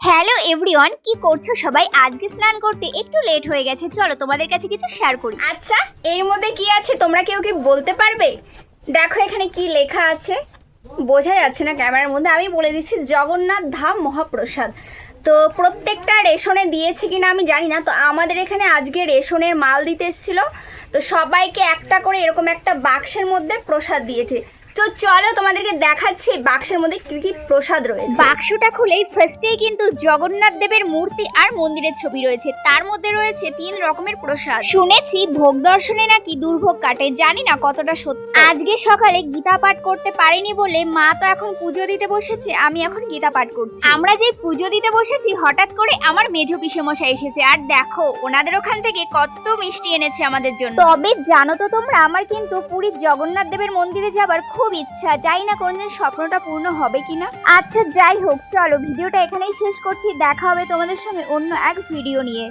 Hello everyone, কি করছো সবাই? আজকে স্নান করতে একটু লেট হয়ে গেছে, চলো তোমাদের কাছে কিছু শেয়ার করি। আচ্ছা, এর মধ্যে কি আছে তোমরা কেউ কি বলতে পারবে? দেখো এখানে কি লেখা আছে, বোঝা যাচ্ছে না ক্যামেরার মধ্যে, আমি বলে দিচ্ছি জগন্নাথ ধাম মহাপ্রসাদ। তো প্রত্যেকটা রেশনে দিয়েছে কিনা আমি জানি না, তো আমাদের এখানে আজকে রেশনের মাল দিতে এসেছিলো, তো সবাইকে একটা করে এরকম একটা বাক্সের মধ্যে প্রসাদ দিয়েছে। তো চলো তোমাদেরকে দেখাচ্ছি বাক্সের মধ্যে কি কি প্রসাদ রয়েছে। বাক্সটা খুলেই ফার্স্টেই কিন্তু জগন্নাথ দেবের মূর্তি আর মন্দিরের ছবি রয়েছে, তার মধ্যে রয়েছে 3 রকমের প্রসাদ। শুনেছি ভোগ দর্শনে নাকি দুর্ভোগ কাটে, জানি না কতটা সত্য। আজকে সকালে গীতা পাঠ করতে পারিনি বলে মা তো এখন পুজো দিতে বসেছে, আমি এখন গীতা পাঠ করছি। আমরা যে পুজো দিতে বসেছি হঠাৎ করে আমার মেঝো পিসেমশাই এসেছে, আর দেখো ওনাদের ওখান থেকে কত মিষ্টি এনেছে আমাদের জন্য। তবে জানো তো তোমরা, আমার কিন্তু পুরীর জগন্নাথ দেবের মন্দিরে যাবার খুব ইচ্ছা, জানি না কোনদিন স্বপ্নটা পূর্ণ হবে কিনা। আচ্ছা যাই হোক, চলো ভিডিওটা এখানেই শেষ করছি, দেখা হবে তোমাদের সঙ্গে অন্য এক ভিডিও নিয়ে।